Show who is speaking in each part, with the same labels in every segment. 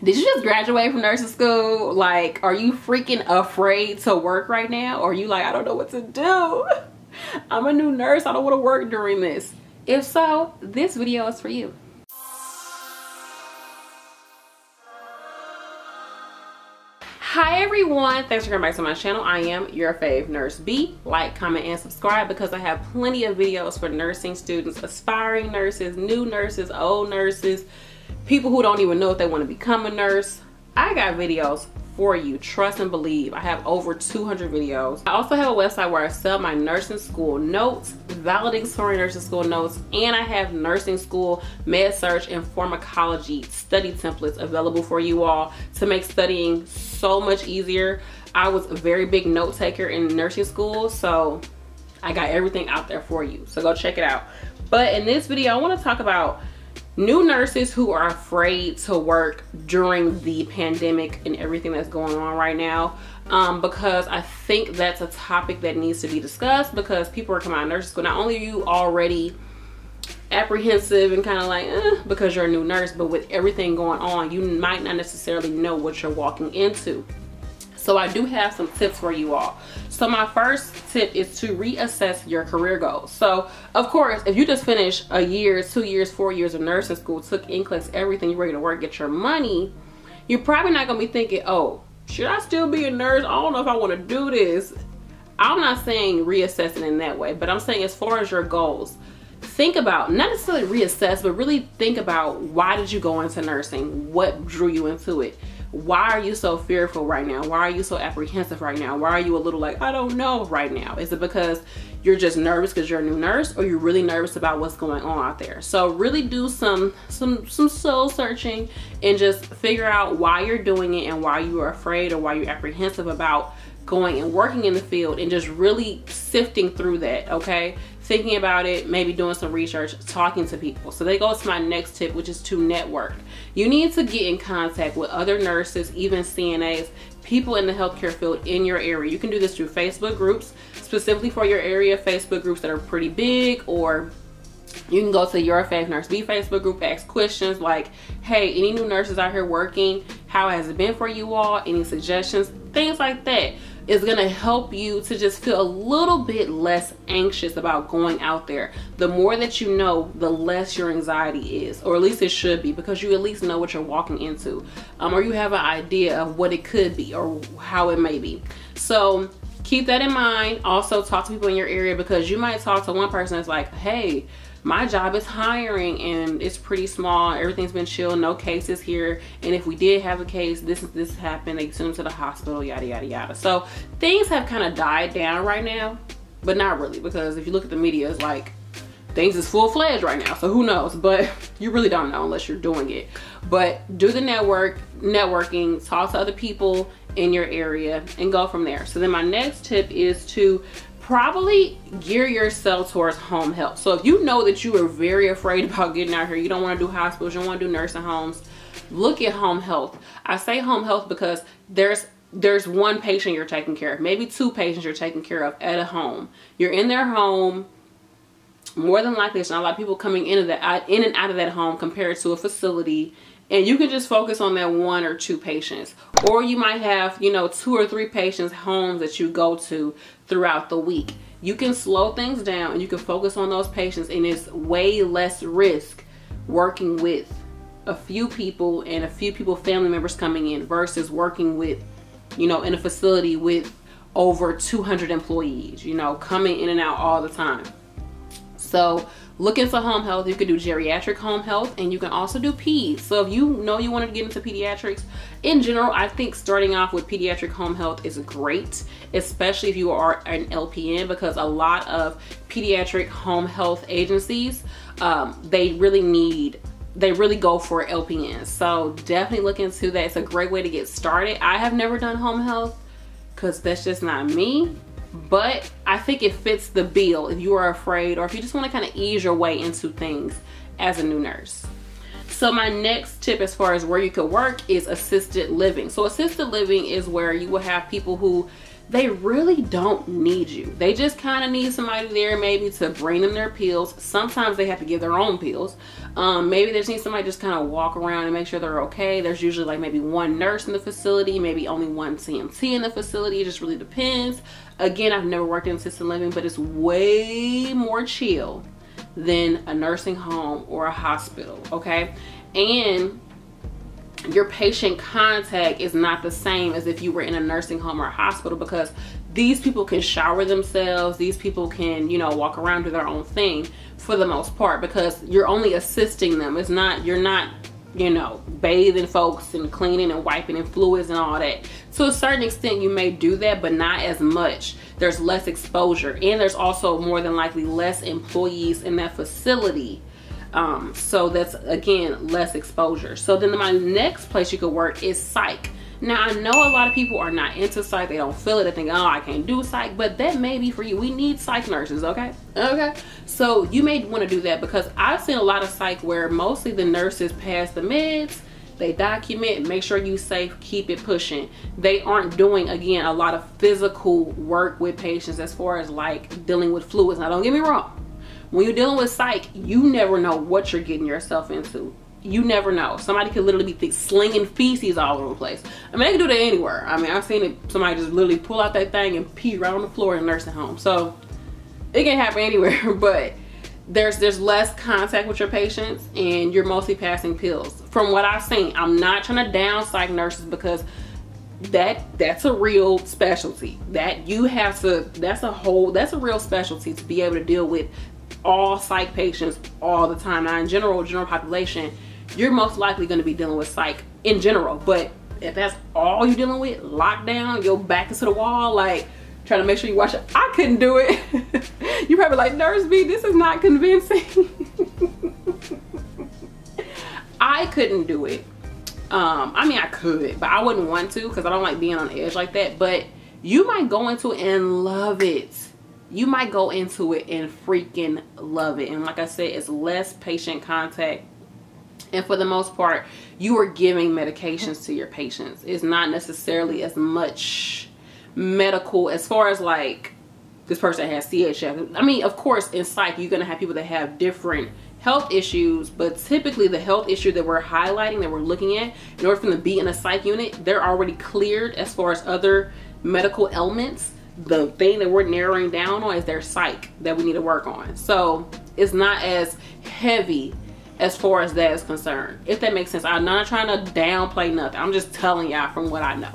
Speaker 1: Did you just graduate from nursing school? Like, are you freaking afraid to work right now? Or are you like, I don't know what to do. I'm a new nurse. I don't want to work during this. If so, this video is for you. Hi everyone, thanks for coming back to my channel. I am your fave nurse B. Like, comment, and subscribe because I have plenty of videos for nursing students, aspiring nurses, new nurses, old nurses, people who don't even know if they want to become a nurse. I got videos for you, trust and believe. I have over 200 videos. I also have a website where I sell my nursing school notes, valedictorian nursing school notes, and I have nursing school med surg and pharmacology study templates available for you all to make studying so much easier. I was a very big note taker in nursing school, so I got everything out there for you, so go check it out. But in this video, I want to talk about new nurses who are afraid to work during the pandemic and everything that's going on right now, because I think that's a topic that needs to be discussed, because people are coming out of nursing school. Not only are you already apprehensive and kind of like because you're a new nurse, but with everything going on, you might not necessarily know what you're walking into. So I do have some tips for you all. So my first tip is to reassess your career goals. So of course, if you just finished a year, 2 years, 4 years of nursing school, took NCLEX, everything, you're ready to work, get your money, you're probably not gonna be thinking, oh, should I still be a nurse? I don't know if I wanna do this. I'm not saying reassessing in that way, but I'm saying as far as your goals, think about, not necessarily reassess, but really think about, why did you go into nursing? What drew you into it? Why are you so fearful right now? Why are you so apprehensive right now? Why are you a little like, I don't know right now? Is it because you're just nervous because you're a new nurse, or you're really nervous about what's going on out there? So really do some soul searching and just figure out why you're doing it and why you are afraid or why you're apprehensive about going and working in the field, and just really sifting through that, okay? Thinking about it, maybe doing some research, talking to people. So that goes to my next tip, which is to network. You need to get in contact with other nurses, even CNAs, people in the healthcare field in your area. You can do this through Facebook groups, specifically for your area, Facebook groups that are pretty big, or you can go to YourFavNurseB Facebook group, ask questions like, hey, any new nurses out here working? How has it been for you all? Any suggestions? Things like that is gonna help you to just feel a little bit less anxious about going out there. The more that you know, the less your anxiety is, or at least it should be, because you at least know what you're walking into, or you have an idea of what it could be or how it may be. So keep that in mind. Also talk to people in your area, because you might talk to one person that's like, hey, my job is hiring and it's pretty small, everything's been chill, no cases here, and if we did have a case, this happened, they sent them to the hospital, yada yada yada. So things have kind of died down right now, but not really, because if you look at the media, it's like things is full-fledged right now, so who knows? But you really don't know unless you're doing it. But do the networking, talk to other people in your area, and go from there. So then my next tip is to probably gear yourself towards home health. So if you know that you are very afraid about getting out here, you don't want to do hospitals, you don't want to do nursing homes, look at home health. I say home health because there's one patient you're taking care of, maybe two patients you're taking care of at a home. You're in their home. More than likely, there's not a lot of people coming in and out of that home compared to a facility, and you can just focus on that 1 or 2 patients. Or you might have, you know, 2 or 3 patients' homes that you go to throughout the week. You can slow things down and you can focus on those patients, and it's way less risk working with a few people and a few people, family members coming in, versus working with, you know, in a facility with over 200 employees, you know, coming in and out all the time. So look into home health. You can do geriatric home health, and you can also do peds. So if you know you want to get into pediatrics, in general, I think starting off with pediatric home health is great, especially if you are an LPN, because a lot of pediatric home health agencies, they really go for LPNs. So definitely look into that. It's a great way to get started. I have never done home health because that's just not me. But I think it fits the bill if you are afraid, or if you just want to kind of ease your way into things as a new nurse. So my next tip as far as where you could work is assisted living. So assisted living is where you will have people who they really don't need you. They just kind of need somebody there maybe to bring them their pills. Sometimes they have to give their own pills. Maybe they just need somebody just kind of walk around and make sure they're okay. There's usually like maybe one nurse in the facility, maybe only one CMT in the facility. It just really depends. Again, I've never worked in assisted living, but it's way more chill than a nursing home or a hospital, okay? And your patient contact is not the same as if you were in a nursing home or a hospital, because these people can shower themselves, these people can, you know, walk around, do their own thing for the most part, because you're only assisting them. It's not, you're not, you know, bathing folks and cleaning and wiping and fluids and all that. To a certain extent you may do that, but not as much. There's less exposure, and there's also more than likely less employees in that facility. So that's, again, less exposure. So then my next place you could work is psych. Now, I know a lot of people are not into psych. They don't feel it. They think, oh, I can't do psych. But that may be for you. We need psych nurses, okay? Okay. So you may want to do that, because I've seen a lot of psych where mostly the nurses pass the meds. They document, make sure you're safe, keep it pushing. They aren't doing, again, a lot of physical work with patients as far as like dealing with fluids. Now, don't get me wrong. When you're dealing with psych, you never know what you're getting yourself into. You never know. Somebody could literally be slinging feces all over the place. I mean, they can do that anywhere. I mean, I've seen it, somebody just literally pull out that thing and pee right on the floor in a nursing home. So it can happen anywhere, but there's less contact with your patients, and you're mostly passing pills. From what I've seen, I'm not trying to down psych nurses, because that's a real specialty. That you have to, that's a real specialty to be able to deal with all psych patients all the time. Now, in general population, you're most likely going to be dealing with psych in general, but if that's all you're dealing with, lockdown, your back is to the wall, like trying to make sure you watch it, I couldn't do it. You're probably like, Nurse B, this is not convincing. I couldn't do it. I mean, I could, but I wouldn't want to, because I don't like being on edge like that. But you might go into it and love it. You might go into it and freaking love it. And like I said, it's less patient contact, and for the most part, you are giving medications to your patients. It's not necessarily as much medical as far as like this person has CHF. I mean, of course, in psych, you're gonna have people that have different health issues, but typically the health issue that we're highlighting, that we're looking at, in order for them to be in a psych unit, they're already cleared as far as other medical ailments. The thing that we're narrowing down on is their psych that we need to work on. So it's not as heavy as far as that is concerned, if that makes sense. I'm not trying to downplay nothing. I'm just telling y'all from what I know.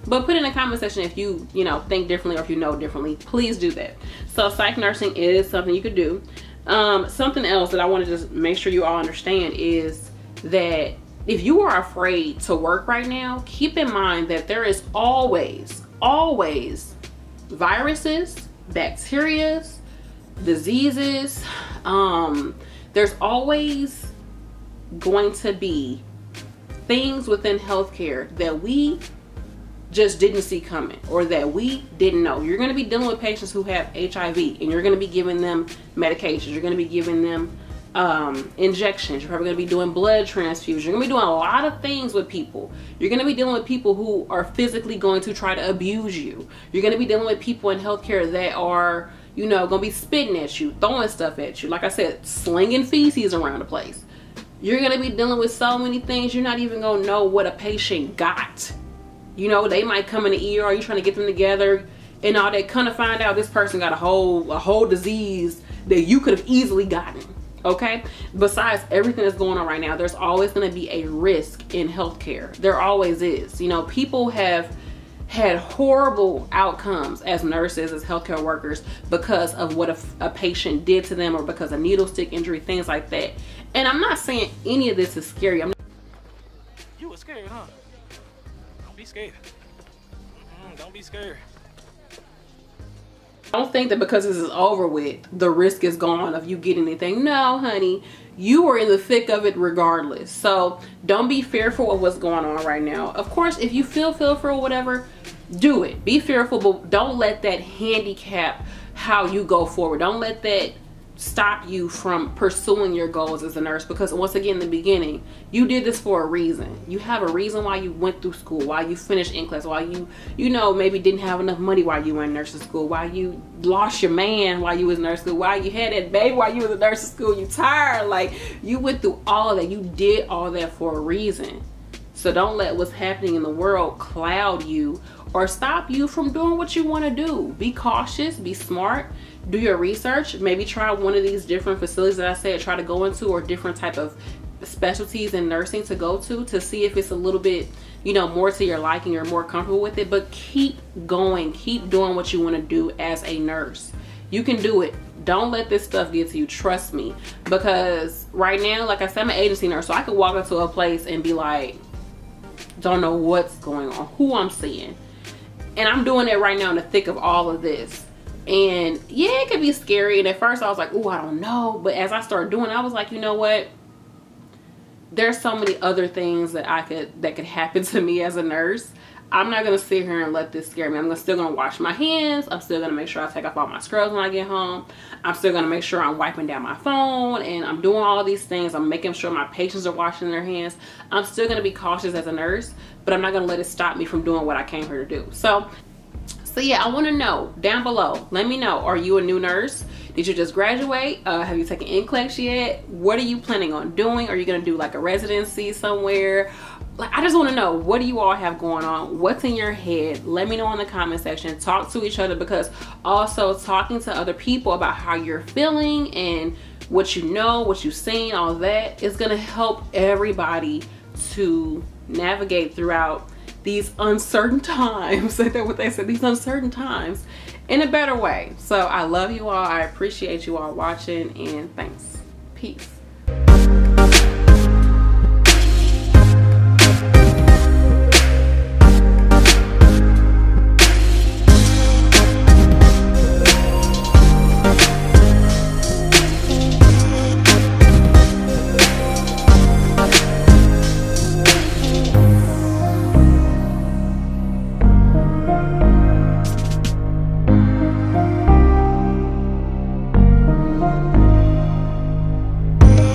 Speaker 1: But put in the comment section if you know, think differently, or if you know differently. Please do that. So psych nursing is something you could do. Something else that I want to just make sure you all understand is that if you are afraid to work right now, keep in mind that there is always viruses, bacteria, diseases. There's always going to be things within healthcare that we just didn't see coming, or that we didn't know. You're going to be dealing with patients who have HIV, and you're going to be giving them medications. You're going to be giving them injections. You're probably going to be doing blood transfusions. You're going to be doing a lot of things with people. You're going to be dealing with people who are physically going to try to abuse you. You're going to be dealing with people in healthcare that are, you know, going to be spitting at you, throwing stuff at you. Like I said, slinging feces around the place. You're going to be dealing with so many things, you're not even going to know what a patient got. You know, they might come in the ER, you're trying to get them together and all that, kind of find out this person got a whole disease that you could have easily gotten. Okay, besides everything that's going on right now, there's always going to be a risk in healthcare. There always is. You know, people have had horrible outcomes as nurses, as healthcare workers, because of what a patient did to them, or because of needle stick injury, things like that. And I'm not saying any of this is scary.
Speaker 2: You were scared, huh? Don't be scared. Don't be scared.
Speaker 1: Don't think that because this is over with, the risk is gone of you getting anything. No, honey, you are in the thick of it regardless. So don't be fearful of what's going on right now. Of course, if you feel fearful or whatever, do it. Be fearful, but don't let that handicap how you go forward. Don't let that stop you from pursuing your goals as a nurse, because once again, in the beginning, you did this for a reason. You have a reason why you went through school, why you finished NCLEX, why you know, maybe didn't have enough money while you were in nursing school, why you lost your man while you was in nursing school, why you had that baby while you was in nursing school, you tired. Like, you went through all of that. You did all that for a reason. So don't let what's happening in the world cloud you or stop you from doing what you want to do. Be cautious, be smart, do your research, maybe try one of these different facilities that I said try to go into, or different type of specialties in nursing to go to see if it's a little bit, you know, more to your liking or more comfortable with it. But keep going, keep doing what you want to do as a nurse. You can do it. Don't let this stuff get to you, trust me. Because right now, like I said, I'm an agency nurse, so I could walk into a place and be like, don't know what's going on, who I'm seeing. And I'm doing it right now in the thick of all of this. And yeah, it could be scary. And at first I was like, oh, I don't know. But as I started doing it, I was like, you know what? There's so many other things that could happen to me as a nurse. I'm not gonna sit here and let this scare me. I'm still gonna wash my hands. I'm still gonna make sure I take off all my scrubs when I get home. I'm still gonna make sure I'm wiping down my phone, and I'm doing all these things. I'm making sure my patients are washing their hands. I'm still gonna be cautious as a nurse, but I'm not gonna let it stop me from doing what I came here to do. So yeah, I want to know down below. Let me know. Are you a new nurse? Did you just graduate? Have you taken NCLEX yet? What are you planning on doing? Are you going to do like a residency somewhere? Like, I just want to know, what do you all have going on? What's in your head? Let me know in the comment section. Talk to each other, because also talking to other people about how you're feeling and what you know, what you've seen, all that is going to help everybody to navigate throughout these uncertain times. Is that what they said? These uncertain times in a better way. So I love you all. I appreciate you all watching, and thanks. Peace.